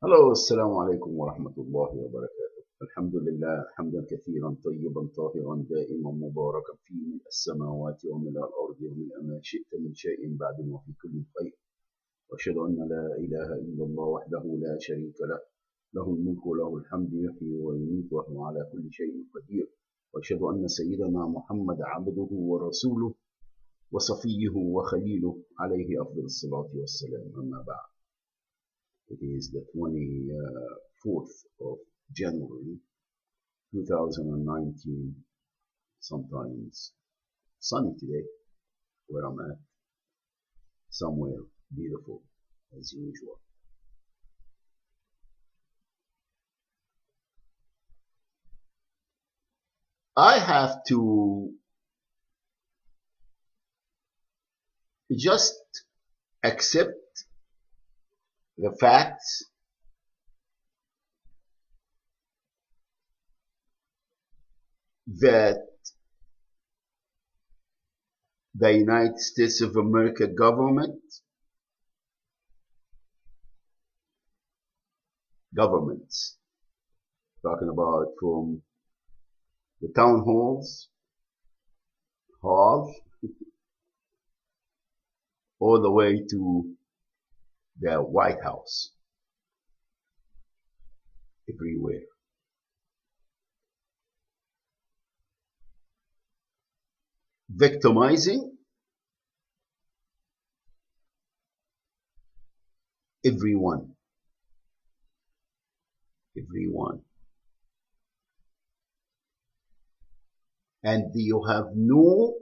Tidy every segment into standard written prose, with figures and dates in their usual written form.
Hello, Assalamu alaikum wa rahmatullahi wa barakatuh. Alhamdulillah, hamdan kathiran tayyiban tahiran da'iman mubarakan fi min as-samawati wa min al-ardi wa min ma shi'ta min shay'in ba'din wa fi kulli khayr. Wa ashhadu anna la ilaha illa Allah wahdahu la sharika lah. Lahu al-mulku wa lahu al-hamdu yuhyi wa yumiitu wa huwa ala kulli shay'in qadir. Wa ashhadu anna sayyidana Muhammad 'abduhu wa rasuluhu wa safiyyuhu wa khaliluhu alayhi afdalus salati wassalam. Amma ba'd. It is the 24th of January 2019, sometimes sunny today, where I'm at, somewhere beautiful as usual. I have to just accept the facts that the United States of America governments, talking about from the town halls, all the way to the White House, everywhere. Victimizing everyone. And you have no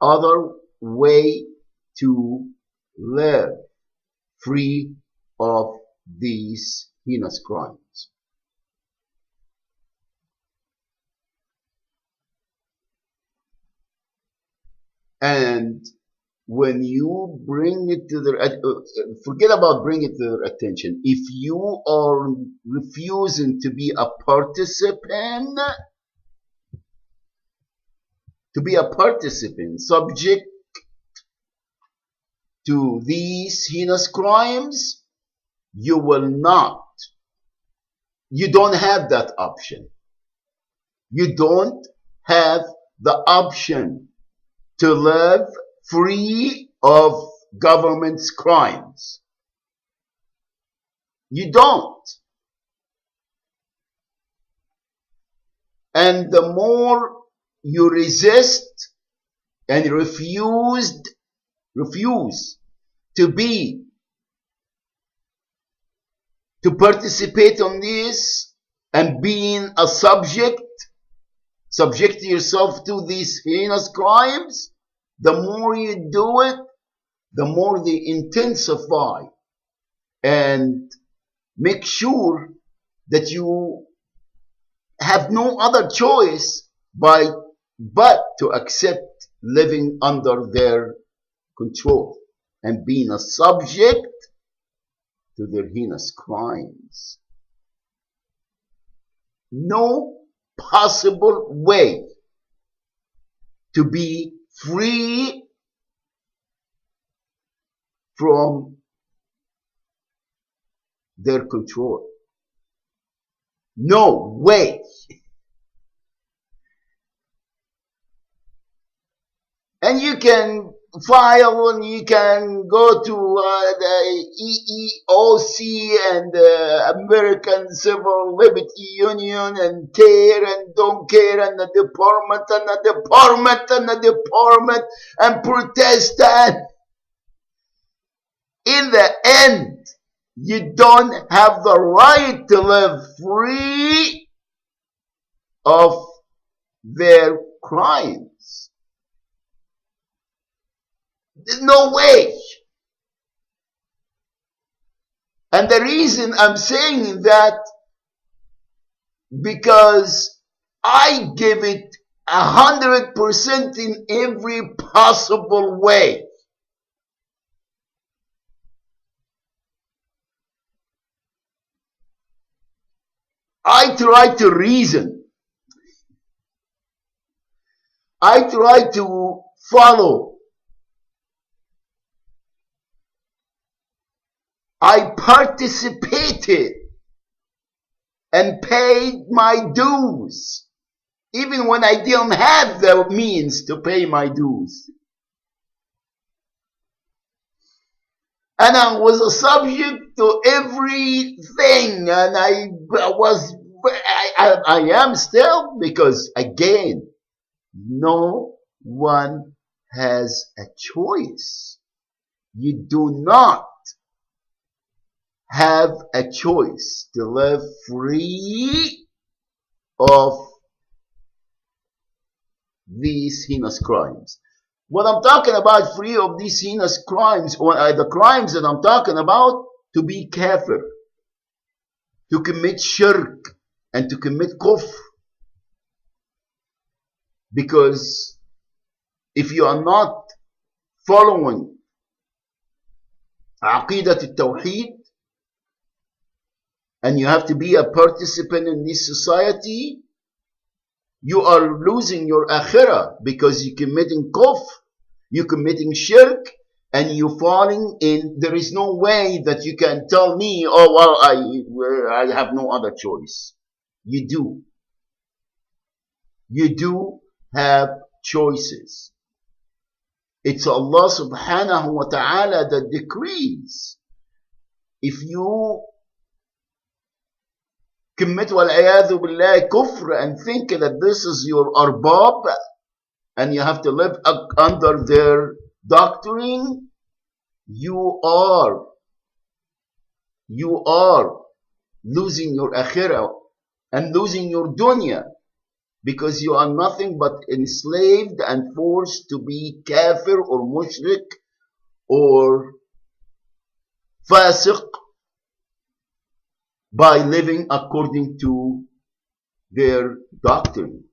other way to live free of these heinous crimes. And when you bring it to their, forget about bringing it to their attention. If you are refusing to be a participant, subject to these heinous crimes, you don't have that option. You don't have the option to live free of government's crimes. You don't. And the more you resist and refuse to participate on this and being a subject yourself to these heinous crimes, the more you do it, the more they intensify, and make sure that you have no other choice but to accept living under their control and being a subject to their heinous crimes. No possible way to be free from their control. No way. And you can file and you can go to the EEOC and the American Civil Liberty Union and care and don't care and the department and protest, and in the end you don't have the right to live free of their crimes. There's no way. And the reason I'm saying that, because I give it 100% in every possible way. I try to reason. I try to follow. I participated and paid my dues, even when I didn't have the means to pay my dues. And I was a subject to everything, and I am still, because again, no one has a choice. You do not have a choice to live free of these heinous crimes. What I'm talking about, free of these heinous crimes, or the crimes that I'm talking about, to be kafir, to commit shirk, and to commit kufr. Because if you are not following Aqidat al-Tawheed, and you have to be a participant in this society, you are losing your akhirah, because you're committing kufr, you're committing shirk, and you're falling in. There is no way that you can tell me, oh, well, I have no other choice. You do. You do have choices. It's Allah subhanahu wa ta'ala that decrees. If you commit wal-iyadhu billah kufr and think that this is your arbab and you have to live under their doctrine, you are losing your akhirah and losing your dunya, because you are nothing but enslaved and forced to be kafir or mushrik or fasiq by living according to their doctrine.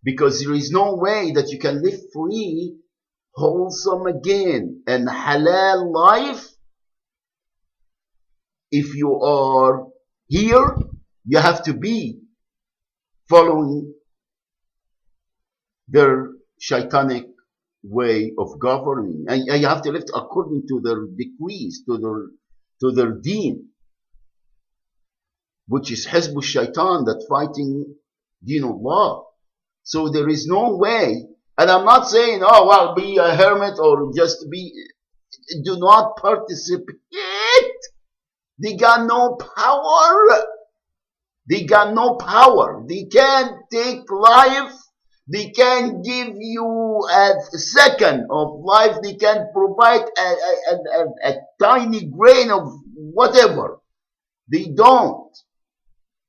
Because there is no way that you can live free, wholesome again, and halal life. If you are here, you have to be following their shaitanic way of governing, and you have to live according to their decrees, to their deen, which is Hizb al-Shaitan, that fighting Deen Allah. So there is no way, and I'm not saying, oh, well, be a hermit or just be, do not participate. They got no power. They got no power. They can't take life. They can't give you a second of life. They can't provide a tiny grain of whatever. They don't.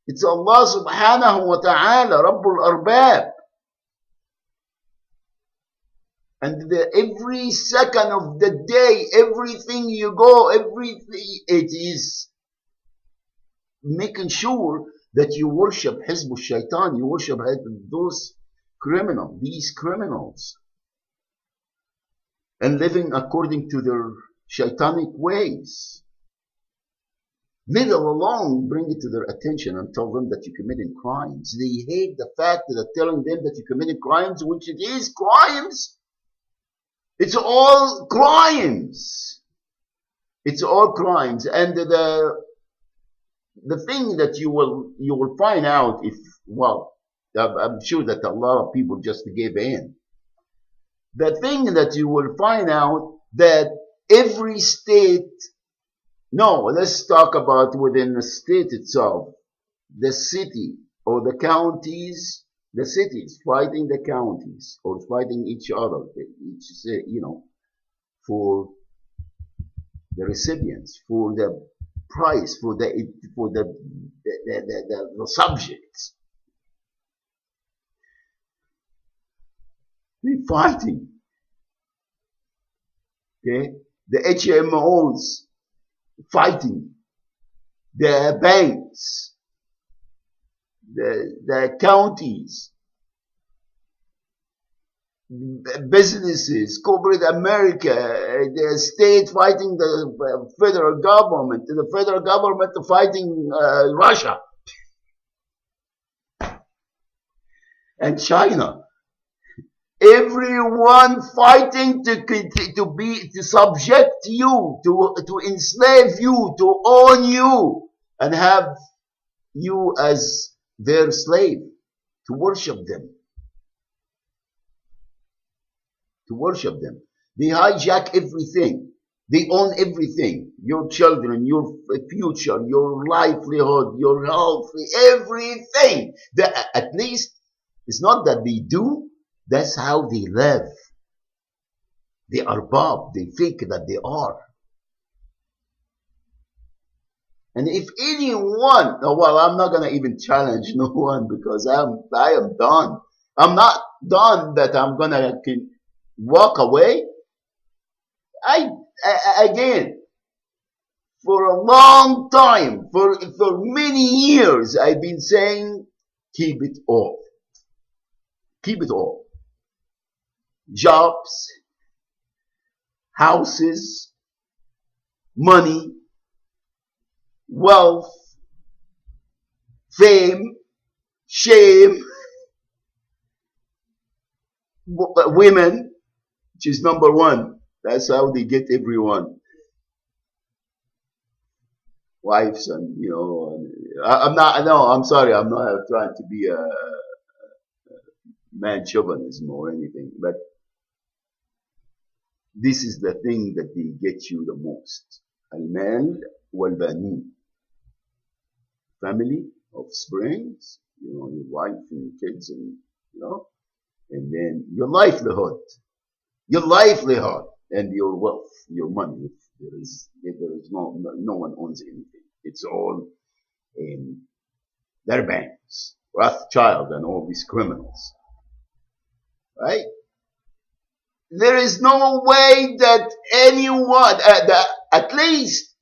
It's Allah subhanahu wa ta'ala, Rabbul Arbab. And every second of the day, everything you go, everything, it is making sure that you worship Hizb al-Shaitan, you worship those criminals, these criminals, and living according to their shaitanic ways. Let alone bring it to their attention and tell them that you're committing crimes. They hate the fact that they're telling them that you're committing crimes, which it is crimes. It's all crimes. It's all crimes. And the thing that you will find out, if, well, I'm sure that a lot of people just give in. The thing that you will find out, that every state, no, let's talk about within the state itself, the city or the counties, the cities fighting the counties or fighting each other, for the recipients, for the price, for the subjects. They're fighting. Okay, the HMOs fighting, the banks, the counties, businesses, corporate America, the state fighting the federal government, the federal government fighting Russia and China. Everyone fighting to subject you, to enslave you, to own you, and have you as their slave, to worship them, to worship them. They hijack everything. They own everything. Your children, your future, your livelihood, your health, everything. At least it's not that they do, that's how they live. They are Bob. They think that they are. And if anyone, oh, well, I'm not gonna even challenge no one because I am done. I'm not done that I'm gonna walk away. Again, for a long time, for many years, I've been saying, keep it all. Keep it all. Jobs, houses, money, wealth, fame, shame, women, which is number one. That's how they get everyone. Wives and, I'm not, no, I'm sorry, I'm not trying to be a man chauvinism or anything, but this is the thing that they get you the most. Al-mal wal-banun. Family, offsprings, your wife and kids and, and then your livelihood and your wealth, your money. If there is no one owns anything. It's all in their banks. Rothschild and all these criminals. Right? There is no way that anyone, at least,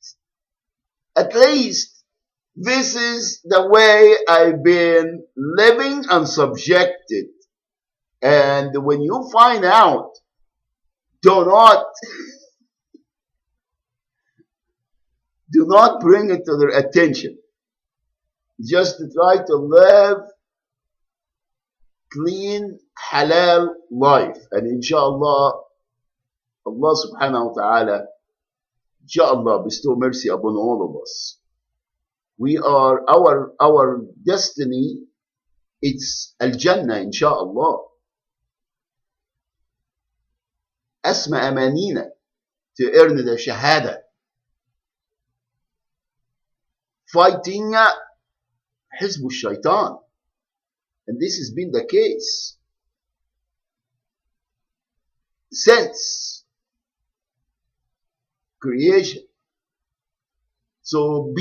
this is the way I've been living and subjected. And when you find out, do not bring it to their attention. Just to try to live clean, halal life. And inshallah, Allah subhanahu wa ta'ala, inshallah, bestow mercy upon all of us. We are, our destiny, it's al-Jannah, inshallah. Asma amanina, to earn the shahada. Fighting Hizb al-Shaitan. And this has been the case since creation. So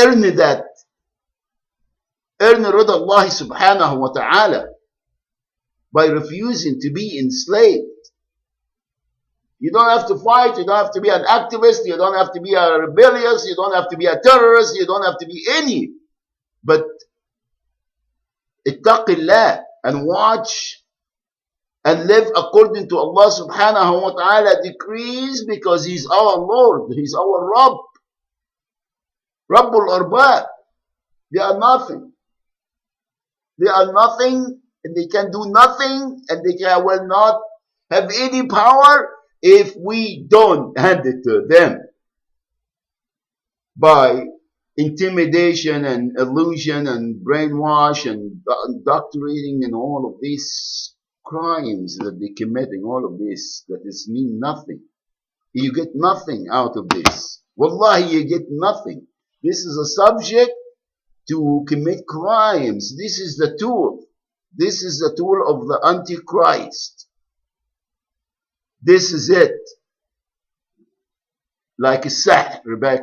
earn rida Allah subhanahu wa ta'ala by refusing to be enslaved. You don't have to fight, you don't have to be an activist, you don't have to be a rebellious, you don't have to be a terrorist, you don't have to be any. But ittaqillah and watch and live according to Allah subhanahu wa ta'ala decrees, because He's our Lord, He's our Rabb. Rabbul Arbab. They are nothing. They are nothing, and they can do nothing, and they will not have any power if we don't hand it to them by intimidation and illusion and brainwash and indoctrinating and all of these crimes that they're committing, all of this that is mean nothing. You get nothing out of this. Wallahi, you get nothing. This is a subject to commit crimes. This is the tool. This is the tool of the Antichrist. This is it. Like a sihr back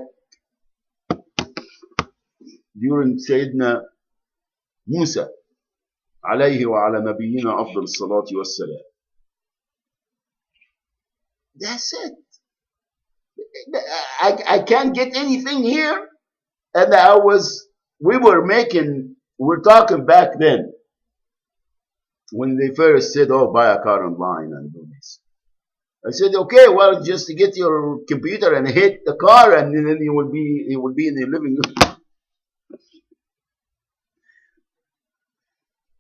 during Sayyidina Musa alayhi wa ala nabiyyina afdal salati wassalam. That's it. I can't get anything here. And we're talking back then when they first said, oh, buy a car online and do this. I said, okay, well, just to get your computer and hit the car, and then it will be in the living room.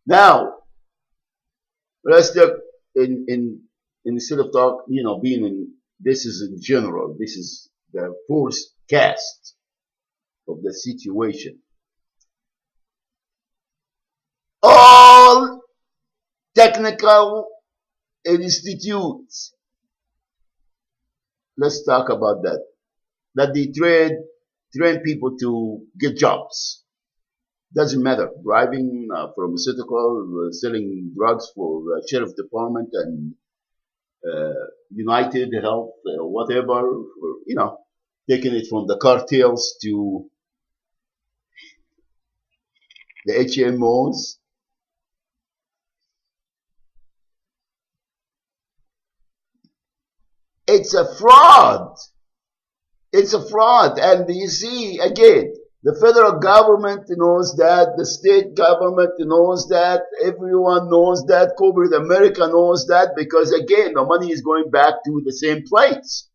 Now, let's talk instead of being in, this is in general, this is the forecast. of the situation. All technical institutes, let's talk about that, that they train people to get jobs. Doesn't matter, driving, pharmaceutical, selling drugs for sheriff department and United Health, whatever, or, taking it from the cartels to the HMOs. It's a fraud. It's a fraud. And you see, again, the federal government knows that, the state government knows that, everyone knows that, corporate America knows that, because again, the money is going back to the same place.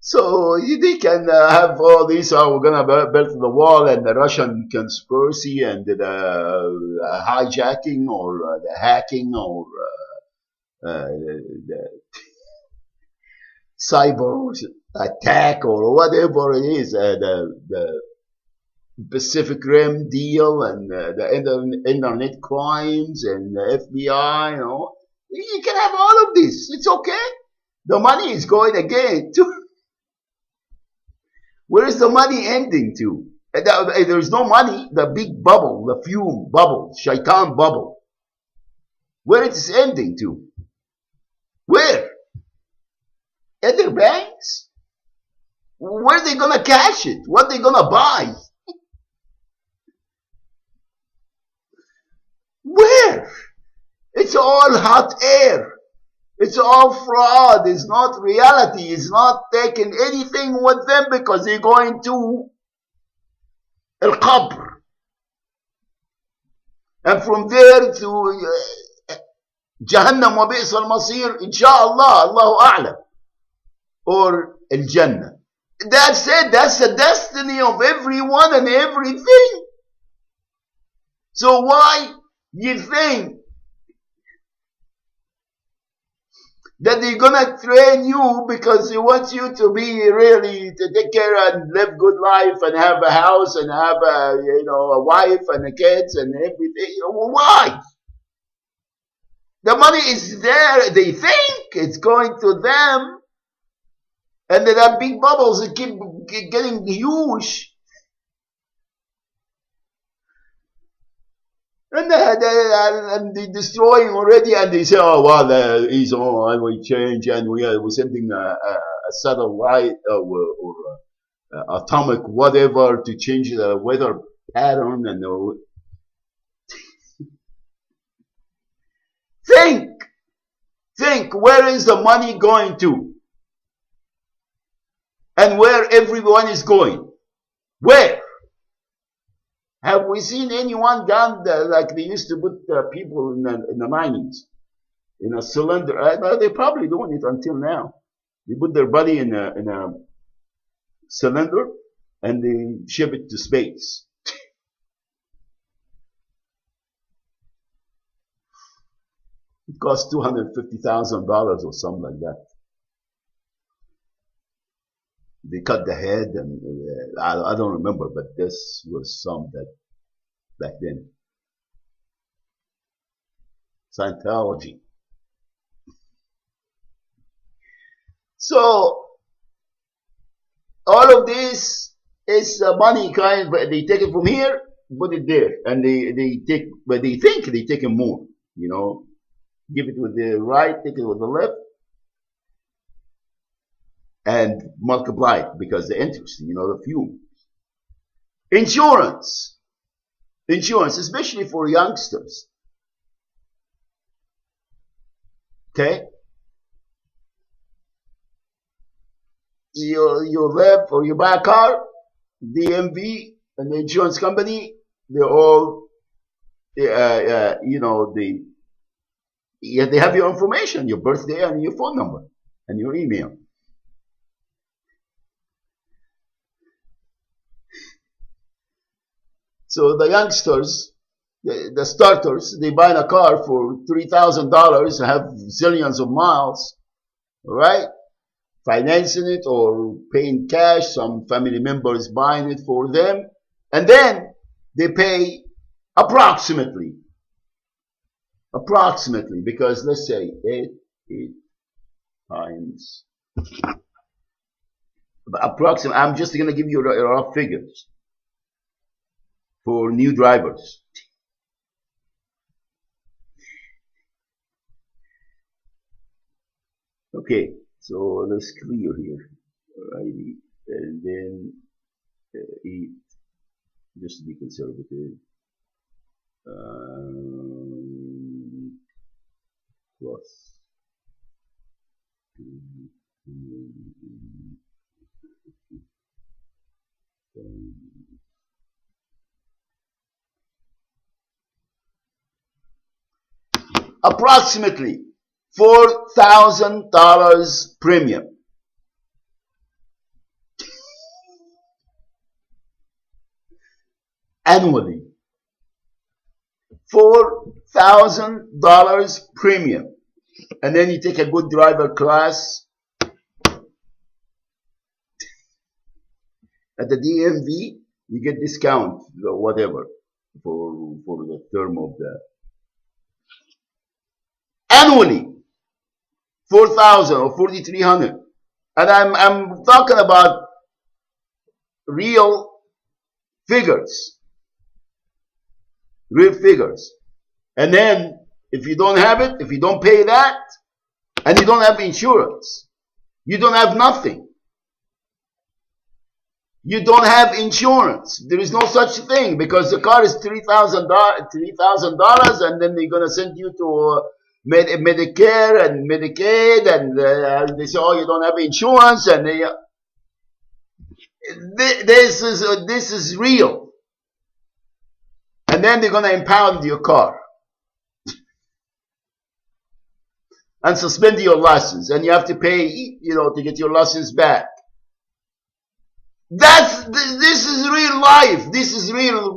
So they can have all these, we're going to build the wall, and the Russian conspiracy, and the hijacking, or the hacking, or the cyber attack, or whatever it is, the Pacific Rim deal, and the internet crimes, and the FBI, you can have all of this. It's okay. The money is going again to. Where is the money ending to? There's no money. The big bubble, the fume bubble, shaitan bubble. Where it is ending to? Where? Other banks? Where are they gonna cash it? What are they gonna buy? Where? It's all hot air. It's all fraud. It's not reality. It's not taking anything with them, because they're going to Al-Qabr. And from there to Jahannam wa bi'sa al-masir, inshallah, Allahu a'lam. Or Al-Jannah. That's it. That's the destiny of everyone and everything. So why you think that they're gonna train you because they want you to be really, to take care and live good life and have a house and have a wife and the kids and everything? Why? The money is there. They think it's going to them, and then that big bubbles keep getting huge. And they're destroying already, and they say, oh, well, and we change, and we're sending a satellite or atomic whatever to change the weather pattern. And think, where is the money going to? And where everyone is going? Where? Have we seen anyone gone like they used to put people in the minings in a cylinder? They're probably doing it until now. They put their body in a cylinder and they ship it to space. It costs $250,000 or something like that. They cut the head, and I don't remember, but this was some that back then. Scientology. So all of this is money kind, but they take it from here, put it there, and they take, but they think they take it more. Give it with the right, take it with the left, and multiply it, because the interest, the fume. Insurance, especially for youngsters. Okay? You live or you buy a car, DMV and the insurance company, they're all, they have your information, your birthday and your phone number and your email. So the youngsters, the starters, they buy a car for $3,000, have zillions of miles, right? Financing it or paying cash, some family members buying it for them, and then they pay approximately, because let's say 8 times, approximately, I'm just going to give you rough figures for new drivers. Okay, so let's clear here, alrighty, and then 8, just to be conservative, plus 2, approximately $4,000 premium. Annually. $4,000 premium. And then you take a good driver class at the DMV, you get discount, whatever, for the term of the annually, 4,000 or 4,300, and I'm talking about real figures, and then if you don't have it, if you don't pay that, and you don't have insurance, you don't have nothing. You don't have insurance. There is no such thing, because the car is $3,000, and then they're gonna send you to Medicare and Medicaid, and they say, oh, you don't have insurance, and this is real. And then they're gonna impound your car and suspend your license, and you have to pay, to get your license back. This is real life. This is real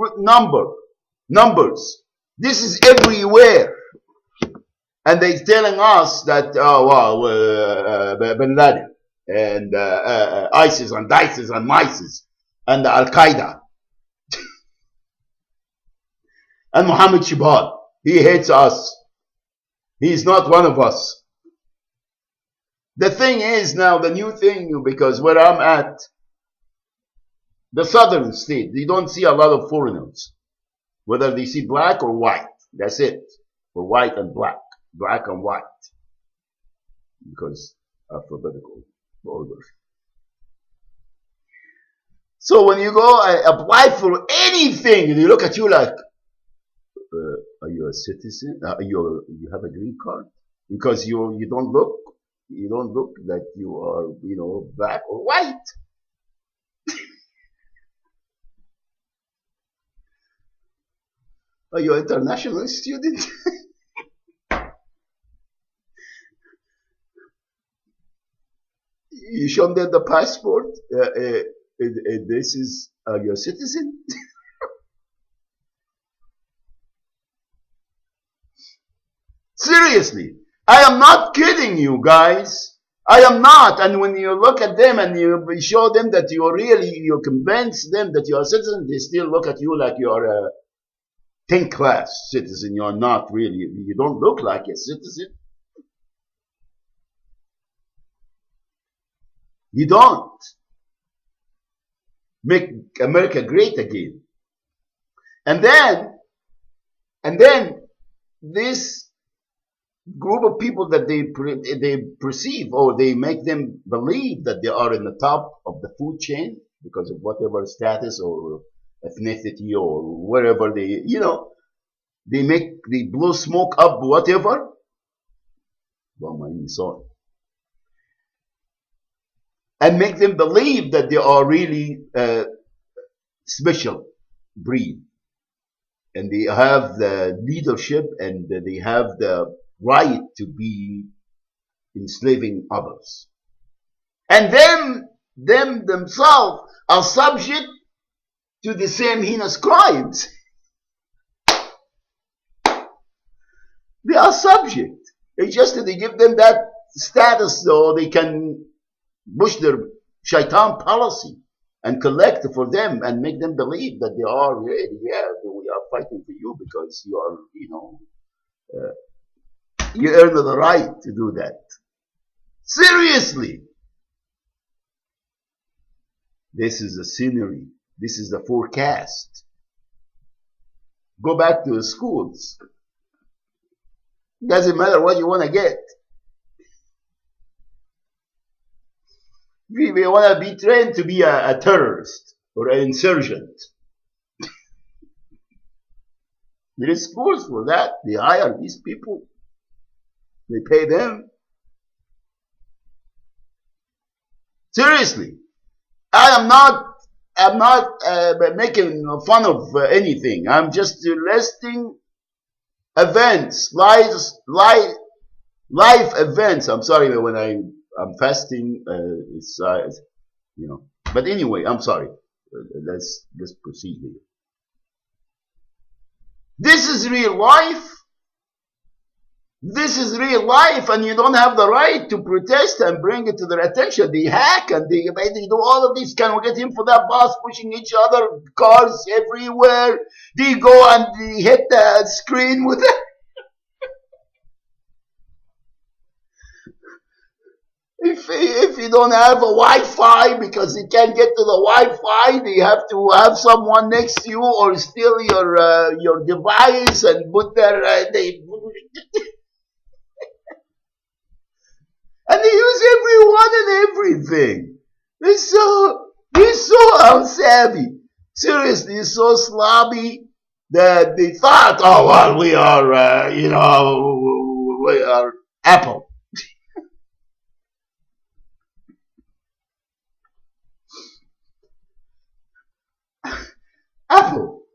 numbers. This is everywhere. And they're telling us that, Bin Laden and ISIS and DICES and MICES and Al Qaeda and Mohammed Shibal. He hates us. He's not one of us. The thing is now, the new thing, because where I'm at, the southern state, they don't see a lot of foreigners, whether they see black or white. That's it. Or white and black and white, because alphabetical order. So when you go apply for anything, they look at you like, are you a citizen? You have a green card? Because you don't look like you are, black or white. Are you an international student? You show them the passport. This is your citizen. Seriously, I am not kidding you guys. I am not. And when you look at them and you show them that you convince them that you are a citizen, they still look at you like you are a 10th class citizen. You are not really. You don't look like a citizen. You don't. Make America great again. And then this group of people that they perceive, or they make them believe that they are in the top of the food chain because of whatever status or ethnicity or wherever they blow smoke up whatever. And make them believe that they are really special breed, and they have the leadership, and they have the right to be enslaving others. And them themselves are subject to the same heinous crimes. They are subject. It's just that they give them that status, so they can push their shaitan policy and collect for them and make them believe that they are really, yeah, we are fighting for you because you are, you earn the right to do that. Seriously, this is the scenery. This is the forecast. Go back to the schools. Doesn't matter what you want to get. We want to be trained to be a terrorist or an insurgent. There is schools for that. They hire these people. They pay them. Seriously, I'm not making fun of anything. I'm just listing events, life events. I'm sorry when I'm fasting. It's But anyway, I'm sorry. Let's proceed here. This is real life. This is real life, and you don't have the right to protest and bring it to their attention. They hack and they do all of this. Can we get in for that bus, pushing each other, cars everywhere? They go and they hit the screen with it. If you don't have a Wi-Fi because you can't get to the Wi-Fi, they have to have someone next to you or steal your device and put their and they use everyone and everything. They're so unsavvy. Seriously, so sloppy that they thought, oh well, we are we are Apple. Apple.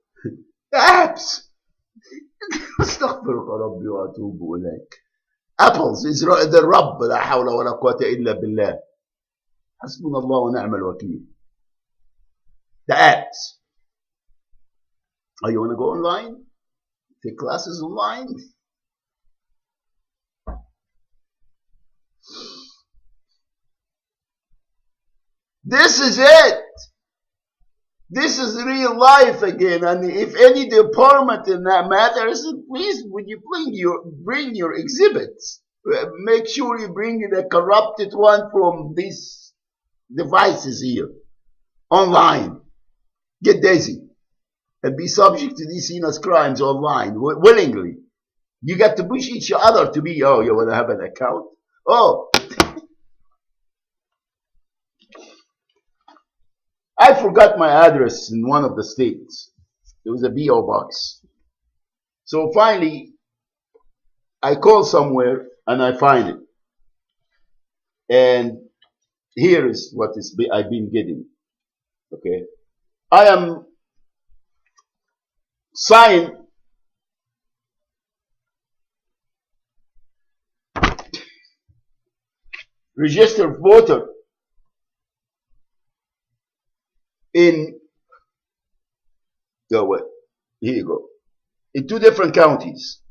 The apps. استغفرك ربي واتوب اليك. Apples is the Rabb, لا حول ولا قوة إلا بالله. حسبنا الله ونعم الوكيل. The apps. Oh, you want to go online? Take classes online? This is it. This is real life again. And if any department in that matters, please, would you bring your exhibits? Make sure you bring the corrupted one from these devices here. Online. Get Daisy. And be subject to these heinous crimes online, willingly. You got to push each other to be, oh, you want to have an account? Oh. I forgot my address in one of the states. There was a BO box. So finally, I call somewhere and I find it. And here is what I've been getting. Okay. I am signed registered voter in here you go, in 2 different counties,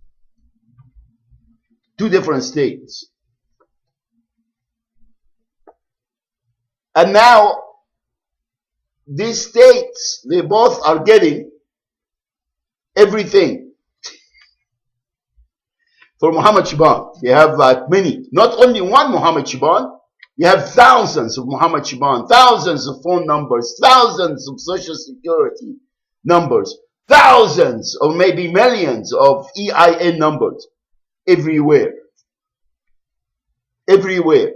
2 different states. And now these states, they both are getting everything for Muhammad Shaban. They have many, not only one Muhammad Shaban. You have thousands of Muhammad Shaban, thousands of phone numbers, thousands of social security numbers, thousands or maybe millions of EIN numbers everywhere. Everywhere.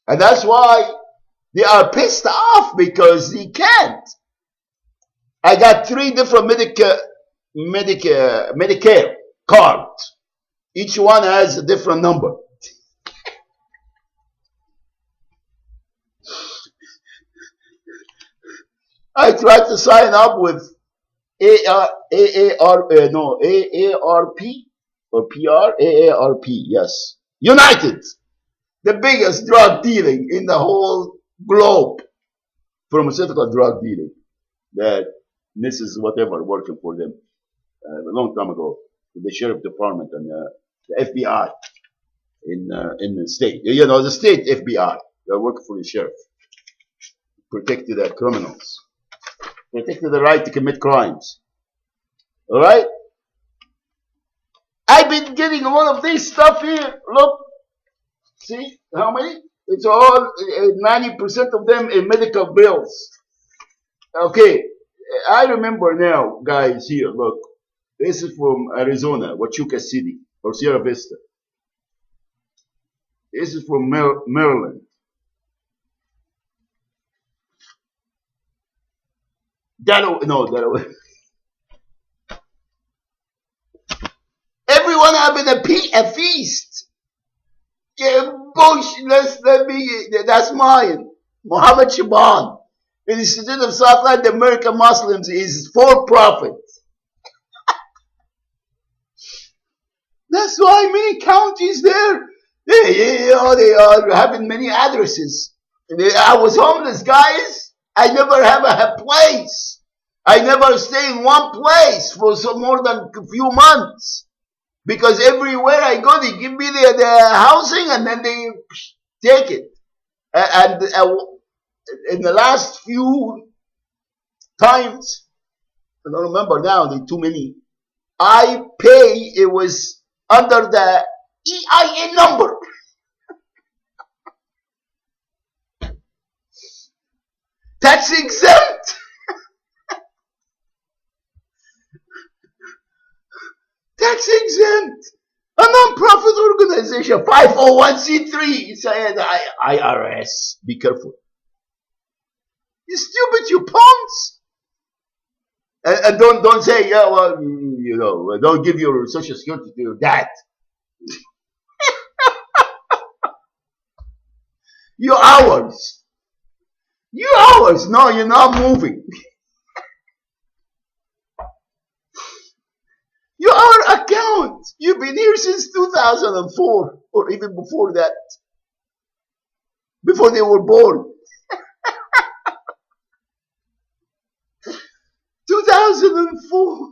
And that's why they are pissed off, because they can't. I got 3 different Medicare cards. Each one has a different number. I tried to sign up with AARP or AARP, yes. United, the biggest drug dealing in the whole globe, pharmaceutical drug dealing. That Mrs. whatever working for them a long time ago, the sheriff department and the FBI. in the state. You know, the state FBI. They're working for the sheriff, protecting the criminals, protecting the right to commit crimes. All right. I've been getting all of this stuff here. Look, see how many? It's all 90% of them in medical bills. Okay, I remember now, guys. Here, look. This is from Arizona, Huachuca City, or Sierra Vista. This is from Maryland. That everyone having a feast. Yeah, Bush, that's mine. Muhammad Shaban. The Institute of Southland American Muslims is for profit. That's why many counties there, they are having many addresses. I was homeless, guys. I never have a place. I never stay in one place for more than a few months. Because everywhere I go, they give me the housing and then they take it. And in the last few times, I don't remember now, there are too many. I pay, it was under the EIN number. Tax exempt. Tax exempt. A non-profit organization, 501c3. Said IRS. Be careful. You stupid, you punks. And don't say, yeah, well, you know, don't give your social security to your dad. Your hours. Your hours. No, you're not moving. Your account. You've been here since 2004 or even before that. Before they were born. 2004.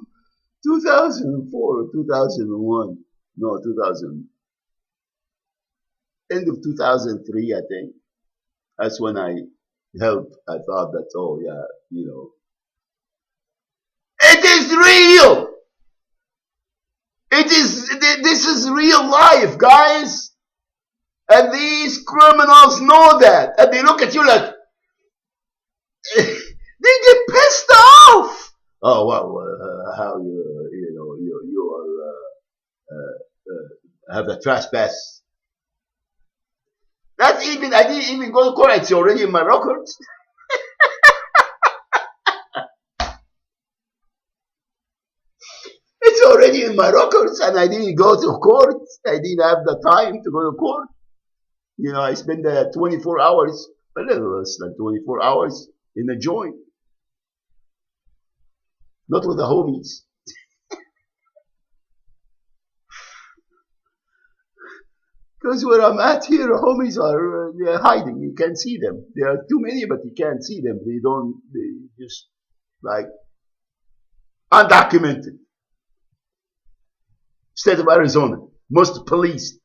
2004 or 2001. No, 2000. End of 2003, I think. That's when I helped. I thought that's all, yeah, you know. It is real. This is real life, guys. And these criminals know that. And they look at you like, they get pissed off. Oh, well, how you are, have the trespass. That's even, I didn't even go to court. It's already in my records. It's already in my records, and I didn't go to court. I didn't have the time to go to court. You know, I spent 24 hours, a little less than 24 hours in a joint. Not with the homies. Because where I'm at here, homies are they're hiding. You can't see them. There are too many, but you can't see them. They just like undocumented. State of Arizona, most policed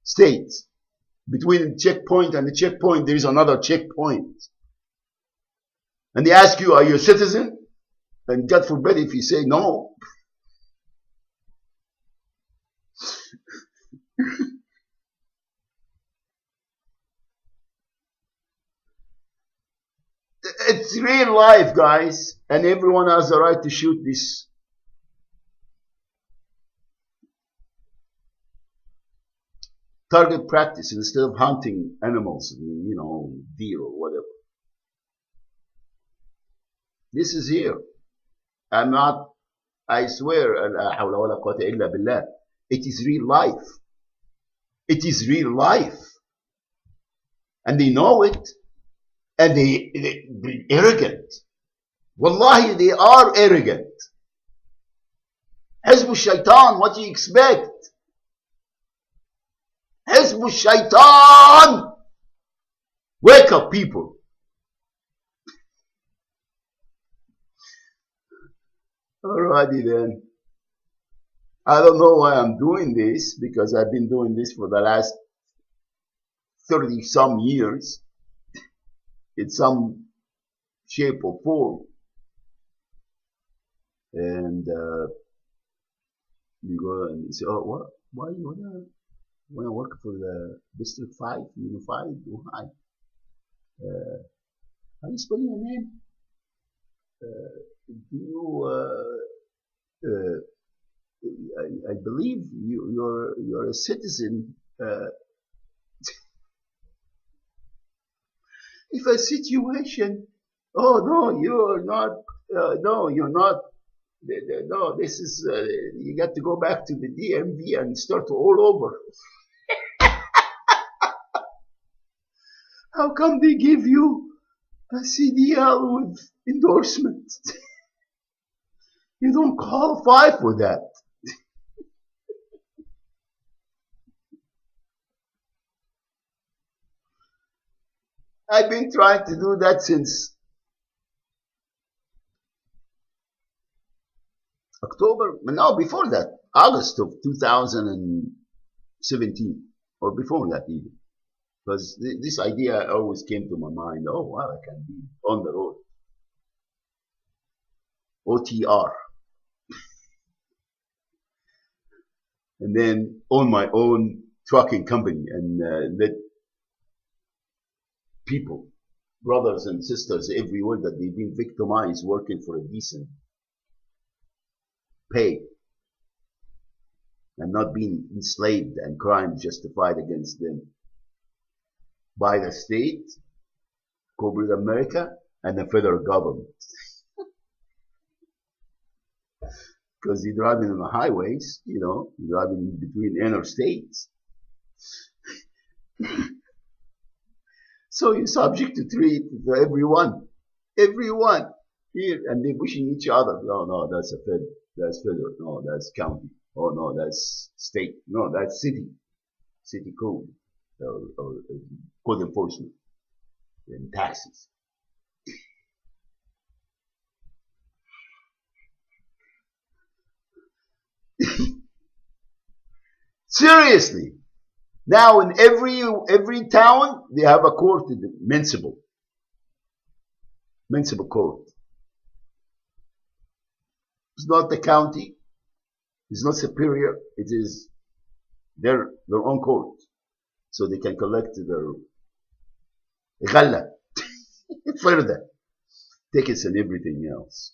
states. Between the checkpoint and the checkpoint, there is another checkpoint. And they ask you, are you a citizen? And God forbid if you say no. It's real life, guys. And everyone has the right to shoot this. Target practice instead of hunting animals, you know, deer or whatever. This is here. I'm not, I swear, it is real life. It is real life. And they know it. And they're arrogant. Wallahi, they are arrogant. Hizb Shaitan, what do you expect? Hizb Shaitan! Wake up, people. Alrighty then. I don't know why I'm doing this, because I've been doing this for the last 30 some years in some shape or form. And you go and you say, oh, what? Why you wanna work for the District 5 Unified? Why? How you spelling your name? Do you? I believe you're a citizen. If a situation, oh no, you're not. No, you're not. No, this is. You got to go back to the DMV and start all over. How come they give you a CDL with endorsement? You don't qualify for that. I've been trying to do that since October, no, before that, August of 2017, or before that even. Because this idea always came to my mind. Oh, wow, I can be on the road. OTR. And then own my own trucking company and let people, brothers and sisters everywhere that they've been victimized, working for a decent pay and not being enslaved and crimes justified against them by the state, corporate America, and the federal government. Because you're driving on the highways, you're driving between interstates. So you're subject to treat everyone here, and they're pushing each other. No, that's federal. No, that's county. Oh no, that's state. No, that's city code or code enforcement and taxes. Seriously. Now in every town they have a court, municipal court. It's not the county. It's not superior. It is their own court, so they can collect their غلة, further tickets and everything else.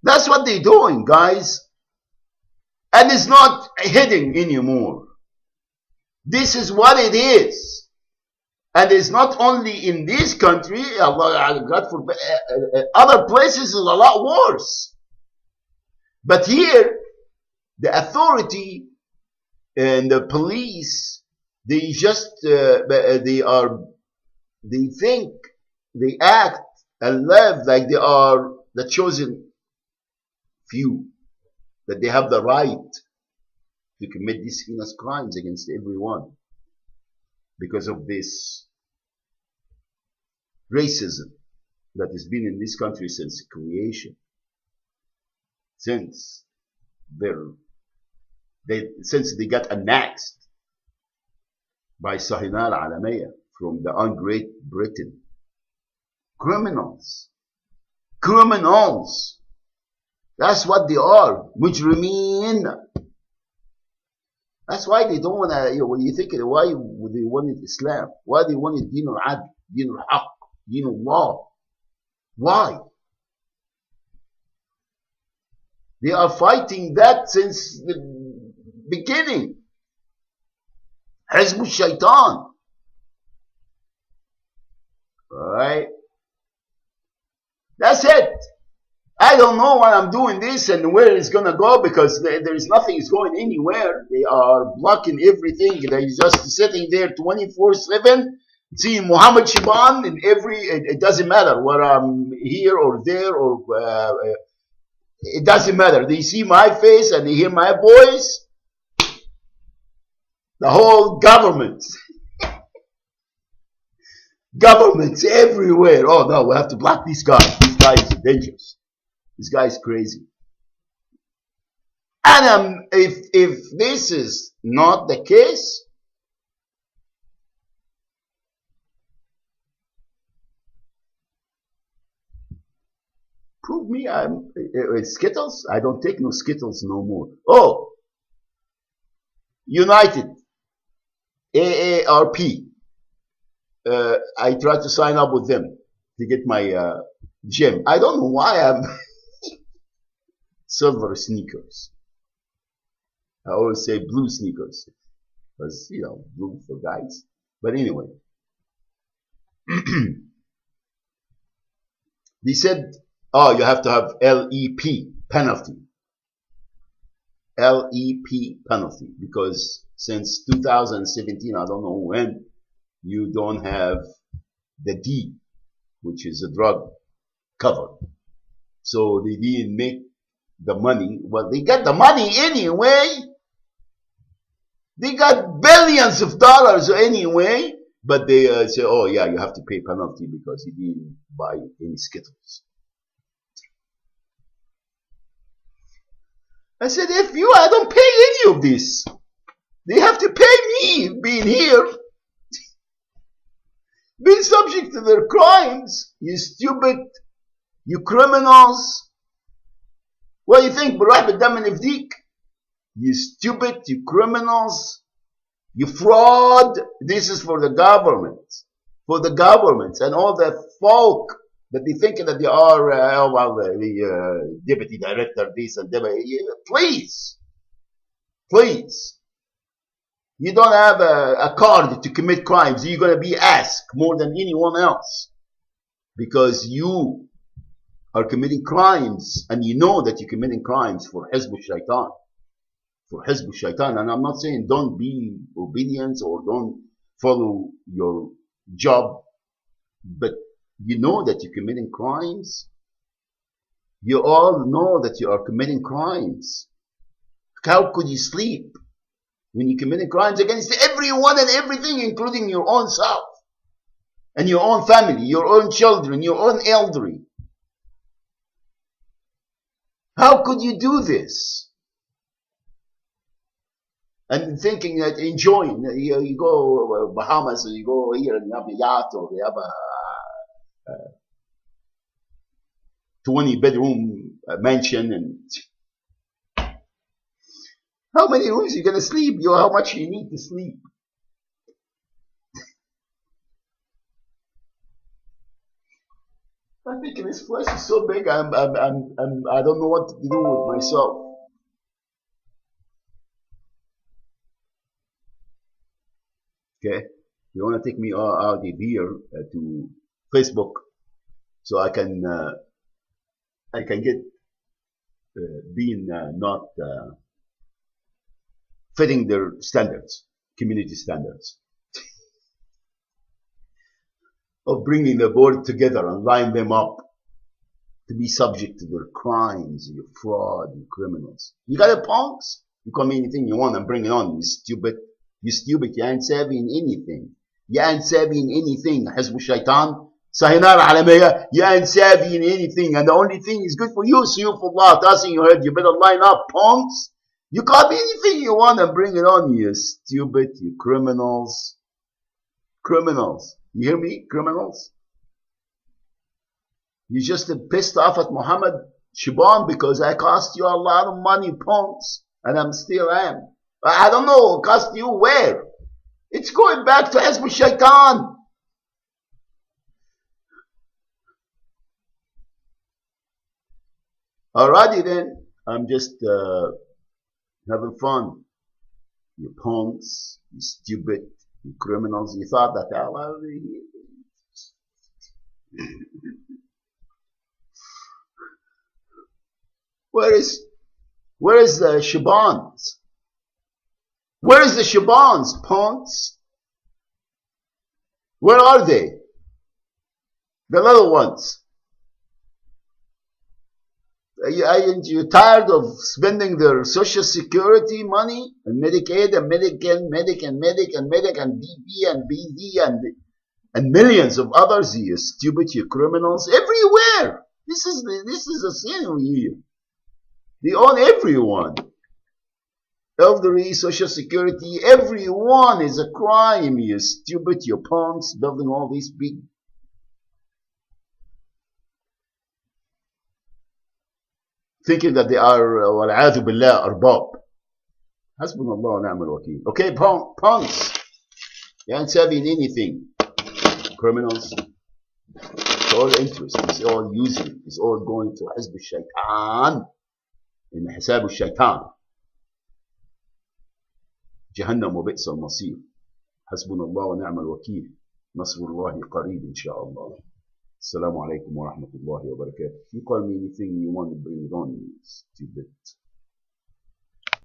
That's what they're doing, guys, and it's not hidden anymore. This is what it is. And it's not only in this country, God forbid, other places is a lot worse. But here, the authority and the police, they just, they think, they act and live like they are the chosen few, that they have the right to commit these heinous crimes against everyone because of this racism that has been in this country since creation, since they got annexed by Sahina al-Alamiya from the ungreat Britain. Criminals. That's what they are. Mujrimeen. That's why they don't want to, when you think, why they wanted Islam, why they wanted Deen al-Adl, Deen al-Haq, Deen Allah. Why? They are fighting that since the beginning. Hizb al-Shaitan. Alright? That's it. I don't know why I'm doing this and where it's going to go, because there is nothing is going anywhere. They are blocking everything. They're just sitting there 24/7, seeing Muhammad Shiban in it doesn't matter whether I'm here or there or, it doesn't matter. They see my face and they hear my voice. The whole governments everywhere. Oh no, we have to block these guys. This guy is dangerous. This guy is crazy. And if this is not the case, prove me I'm Skittles. I don't take no Skittles no more. Oh, United, AARP. I tried to sign up with them to get my gym. I don't know why I'm silver sneakers. I always say blue sneakers because, blue for guys. But anyway, they said, oh, you have to have LEP penalty. LEP penalty, because since 2017, I don't know when, you don't have the D, which is a drug cover. So they didn't make the money. Well, they got the money anyway. They got billions of dollars anyway. But they say, oh yeah, you have to pay penalty because you didn't buy any Skittles. I said, I don't pay any of this. They have to pay me being here, being subject to their crimes. You stupid, you criminals. What do you think, Baruch B'Dam Nifdik? You stupid, you criminals, you fraud. This is for the government. For the government and all the folk that they think that they are, the deputy director, this and that. Please. You don't have a card to commit crimes. You're going to be asked more than anyone else because you are committing crimes and you know that you're committing crimes for Hizb Shaitan. For Hizb Shaitan. And I'm not saying don't be obedient or don't follow your job, but you know that you're committing crimes. You all know that you are committing crimes. How could you sleep when you're committing crimes against everyone and everything, including your own self and your own family, your own children, your own elderly? How could you do this? And thinking that enjoying, you go Bahamas, or you go here and you have a yacht, or you have a 20-bedroom mansion, and how many rooms are you going to sleep? How much you need to sleep? I think this place is so big, I don't know what to do with myself. Okay, you want to take me out of here to Facebook, so I can get being not fitting their standards, community standards, of bringing the board together and line them up to be subject to their crimes, your fraud, you criminals. You got a punks? You call me anything you want and bring it on, you stupid. You stupid, you ain't savvy in anything. You ain't savvy in anything. Hizb Shaitan, Sahinara Alamiyah, you ain't savvy in anything. And the only thing is good for you, Suyufullah, tossing your head. You better line up, punks. You call me anything you want and bring it on, you stupid, you criminals. Criminals. You hear me, criminals? You just pissed off at Muhammad Shaban because I cost you a lot of money, punks, and I'm still am. I don't know, cost you where? It's going back to Hizb Shaitan. Alrighty then, I'm just having fun. You punks, you stupid, you criminals. You thought that, where is the Shabans? Where is the Shabans, punks? Where are they? The little ones. Aren't you tired of spending their social security money and Medicaid and Medic and DP and BD and millions of others? You stupid, you criminals, everywhere. This is a sin here. They own everyone. elderly, social security, everyone is a crime. You stupid, you punks, building all these big. Thinking that they are, والعياذ بالله, أرباب. حسبنا الله ونعم الوكيل. Okay, punks. You aren't saving anything. Criminals. It's all interest. It's all using. It's all going to حزب الشيطان. إن حساب الشيطان. جهنم وبئس المصير. حسبنا الله ونعم الوكيل. نصر الله قريب إن شاء الله. Assalamu alaikum wa rahmatullahi wa barakatuh. If you call me anything you want to bring it on, stupid.